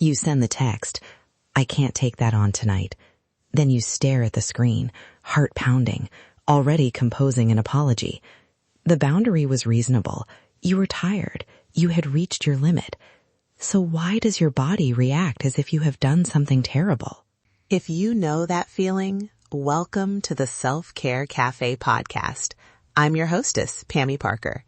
You send the text, "I can't take that on tonight." Then you stare at the screen, heart pounding, already composing an apology. The boundary was reasonable. You were tired. You had reached your limit. So why does your body react as if you have done something terrible? If you know that feeling, welcome to the Self-Care Cafe podcast. I'm your hostess, Pami Parker.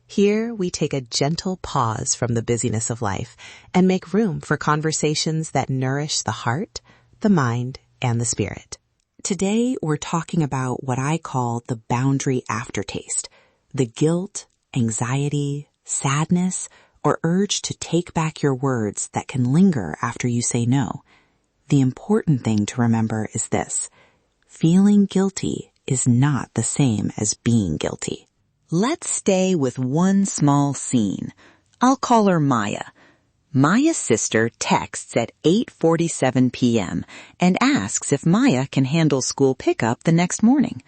Here we take a gentle pause from the busyness of life and make room for conversations that nourish the heart, the mind, and the spirit. Today we're talking about what I call the boundary aftertaste, the guilt, anxiety, sadness, or urge to take back your words that can linger after you say no. The important thing to remember is this: feeling guilty is not the same as being guilty. Let's stay with one small scene. I'll call her Maya. Maya's sister texts at 8:47 p.m. and asks if Maya can handle school pickup the next morning.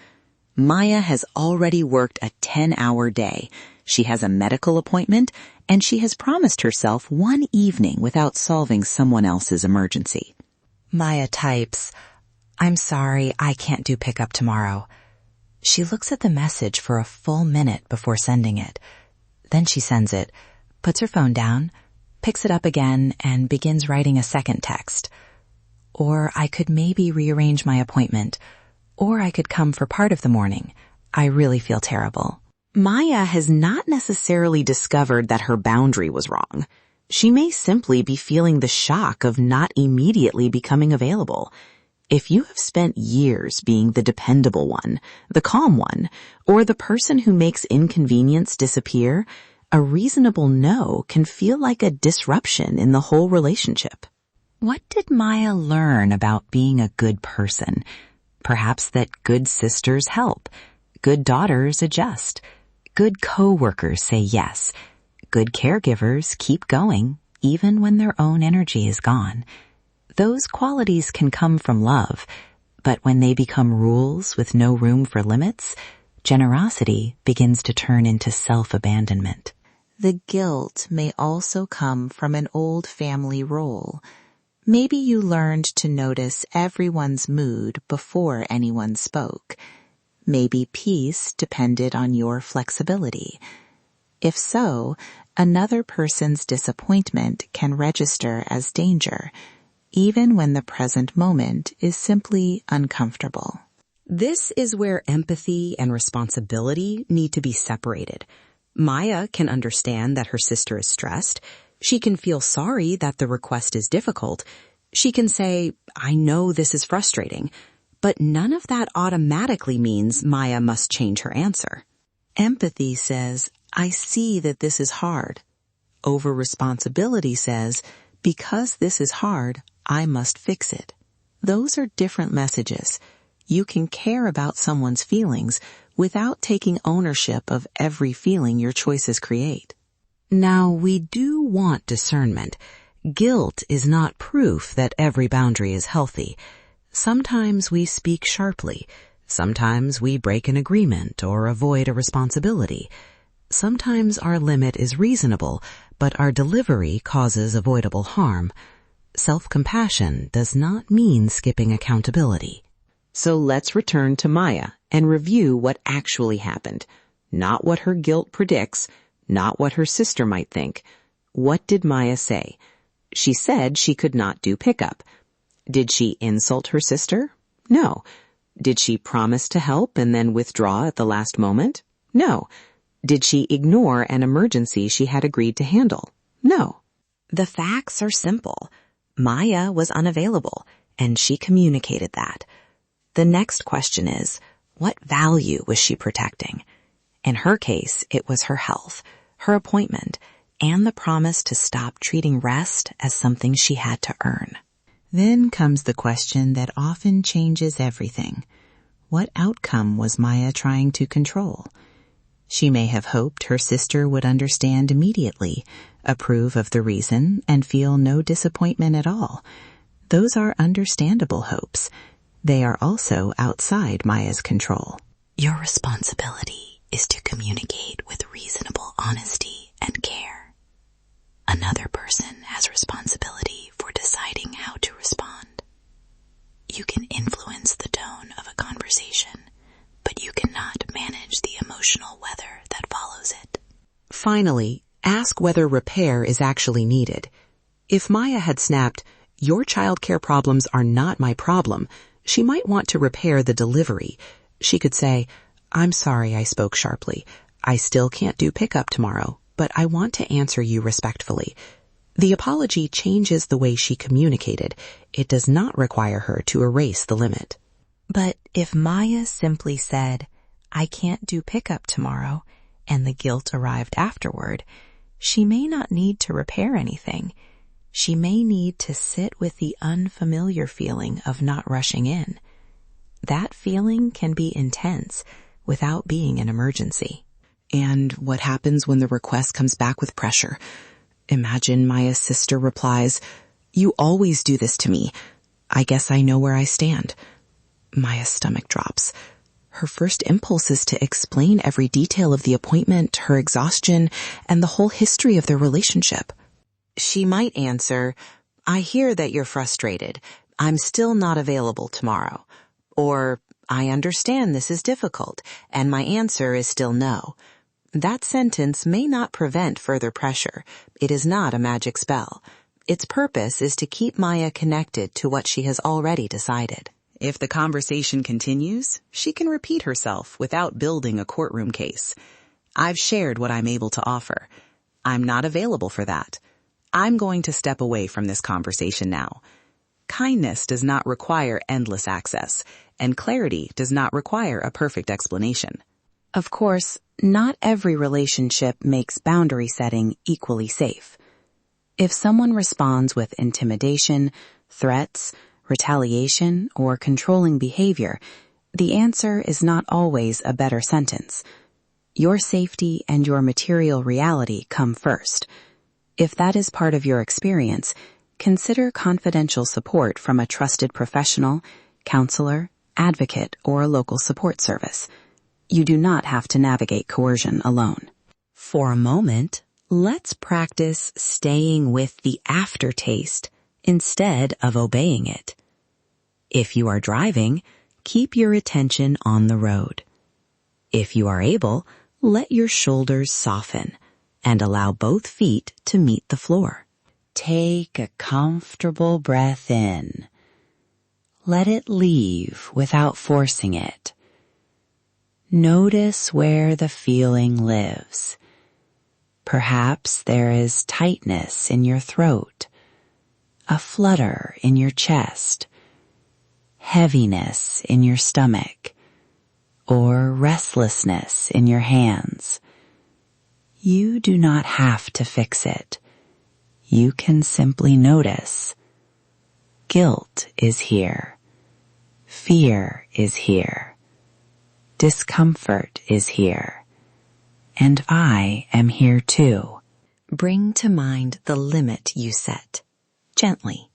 Maya has already worked a 10-hour day. She has a medical appointment, and she has promised herself one evening without solving someone else's emergency. Maya types, "I'm sorry, I can't do pickup tomorrow." She looks at the message for a full minute before sending it. Then she sends it, puts her phone down, picks it up again, and begins writing a second text. "Or I could maybe rearrange my appointment. Or I could come for part of the morning. I really feel terrible." Maya has not necessarily discovered that her boundary was wrong. She may simply be feeling the shock of not immediately becoming available. If you have spent years being the dependable one, the calm one, or the person who makes inconvenience disappear, a reasonable no can feel like a disruption in the whole relationship. What did Maya learn about being a good person? Perhaps that good sisters help, good daughters adjust, good co-workers say yes, good caregivers keep going even when their own energy is gone. Those qualities can come from love, but when they become rules with no room for limits, generosity begins to turn into self-abandonment. The guilt may also come from an old family role. Maybe you learned to notice everyone's mood before anyone spoke. Maybe peace depended on your flexibility. If so, another person's disappointment can register as danger, even when the present moment is simply uncomfortable. This is where empathy and responsibility need to be separated. Maya can understand that her sister is stressed. She can feel sorry that the request is difficult. She can say, "I know this is frustrating," but none of that automatically means Maya must change her answer. Empathy says, "I see that this is hard." Over-responsibility says, "Because this is hard, I must fix it." Those are different messages. You can care about someone's feelings without taking ownership of every feeling your choices create. Now, we do want discernment. Guilt is not proof that every boundary is healthy. Sometimes we speak sharply. Sometimes we break an agreement or avoid a responsibility. Sometimes our limit is reasonable, but our delivery causes avoidable harm. Self-compassion does not mean skipping accountability. So let's return to Maya and review what actually happened. Not what her guilt predicts, not what her sister might think. What did Maya say? She said she could not do pickup. Did she insult her sister? No. Did she promise to help and then withdraw at the last moment? No. Did she ignore an emergency she had agreed to handle? No. The facts are simple. Maya was unavailable, and she communicated that. The next question is, what value was she protecting? In her case, it was her health, her appointment, and the promise to stop treating rest as something she had to earn. Then comes the question that often changes everything. What outcome was Maya trying to control? She may have hoped her sister would understand immediately, approve of the reason, and feel no disappointment at all. Those are understandable hopes. They are also outside Maya's control. Your responsibility is to communicate with reasonable honesty and care. Another person has responsibility for deciding how to respond. You can influence the tone of a conversation, but you cannot manage the emotional weather that follows it. Finally, ask whether repair is actually needed. If Maya had snapped, "Your childcare problems are not my problem," she might want to repair the delivery. She could say, "I'm sorry I spoke sharply. I still can't do pickup tomorrow, but I want to answer you respectfully." The apology changes the way she communicated. It does not require her to erase the limit. But if Maya simply said, "I can't do pickup tomorrow," and the guilt arrived afterward, she may not need to repair anything. She may need to sit with the unfamiliar feeling of not rushing in. That feeling can be intense without being an emergency. And what happens when the request comes back with pressure? Imagine Maya's sister replies, "You always do this to me. I guess I know where I stand." Maya's stomach drops. Her first impulse is to explain every detail of the appointment, her exhaustion, and the whole history of their relationship. She might answer, "I hear that you're frustrated. I'm still not available tomorrow." Or, "I understand this is difficult, and my answer is still no." That sentence may not prevent further pressure. It is not a magic spell. Its purpose is to keep Maya connected to what she has already decided. If the conversation continues, she can repeat herself without building a courtroom case. "I've shared what I'm able to offer. I'm not available for that. I'm going to step away from this conversation now." Kindness does not require endless access, and clarity does not require a perfect explanation. Of course, not every relationship makes boundary setting equally safe. If someone responds with intimidation, threats, retaliation, or controlling behavior, the answer is not always a better sentence. Your safety and your material reality come first. If that is part of your experience, consider confidential support from a trusted professional, counselor, advocate, or local support service. You do not have to navigate coercion alone. For a moment, let's practice staying with the aftertaste instead of obeying it. If you are driving, keep your attention on the road. If you are able, let your shoulders soften and allow both feet to meet the floor. Take a comfortable breath in. Let it leave without forcing it. Notice where the feeling lives. Perhaps there is tightness in your throat, a flutter in your chest, heaviness in your stomach, or restlessness in your hands. You do not have to fix it. You can simply notice. Guilt is here. Fear is here. Discomfort is here. And I am here too. Bring to mind the limit you set, gently.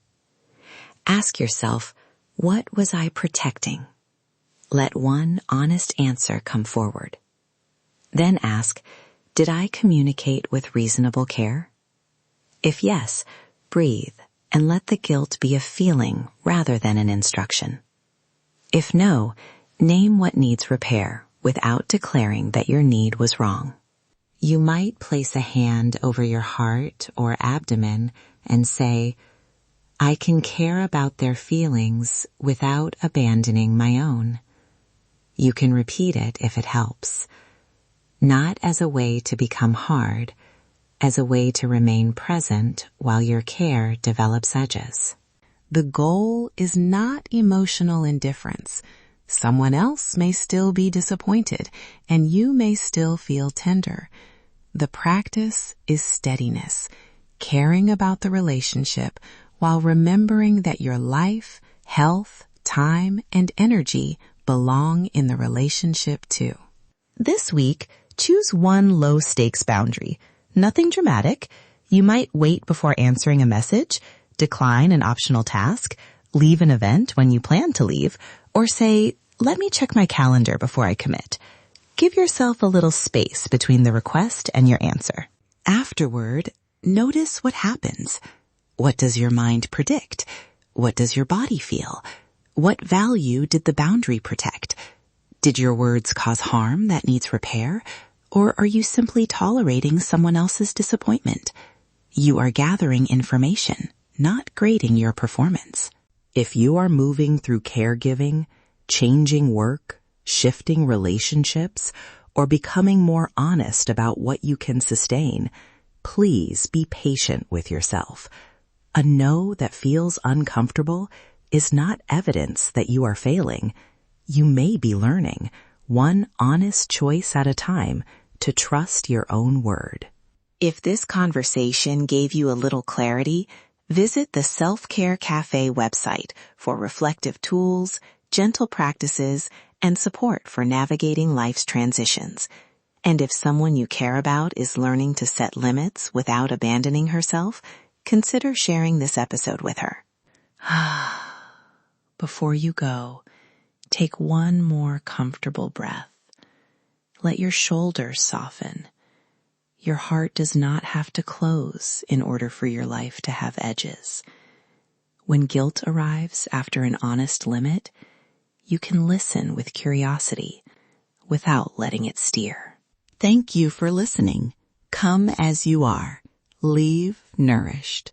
Ask yourself, what was I protecting? Let one honest answer come forward. Then ask, did I communicate with reasonable care? If yes, breathe and let the guilt be a feeling rather than an instruction. If no, name what needs repair without declaring that your need was wrong. You might place a hand over your heart or abdomen and say, I can care about their feelings without abandoning my own. You can repeat it if it helps, not as a way to become hard, as a way to remain present while your care develops edges. The goal is not emotional indifference. Someone else may still be disappointed, and you may still feel tender. The practice is steadiness, caring about the relationship while remembering that your life, health, time, and energy belong in the relationship too. This week, choose one low-stakes boundary. Nothing dramatic. You might wait before answering a message, decline an optional task, leave an event when you plan to leave, or say, let me check my calendar before I commit. Give yourself a little space between the request and your answer. Afterward, notice what happens. What does your mind predict? What does your body feel? What value did the boundary protect? Did your words cause harm that needs repair? Or are you simply tolerating someone else's disappointment? You are gathering information, not grading your performance. If you are moving through caregiving, changing work, shifting relationships, or becoming more honest about what you can sustain, please be patient with yourself. A no that feels uncomfortable is not evidence that you are failing. You may be learning, one honest choice at a time, to trust your own word. If this conversation gave you a little clarity, visit the Self-Care Cafe website for reflective tools, gentle practices, and support for navigating life's transitions. And if someone you care about is learning to set limits without abandoning herself, consider sharing this episode with her. Before you go, take one more comfortable breath. Let your shoulders soften. Your heart does not have to close in order for your life to have edges. When guilt arrives after an honest limit, you can listen with curiosity without letting it steer. Thank you for listening. Come as you are. Leave nourished.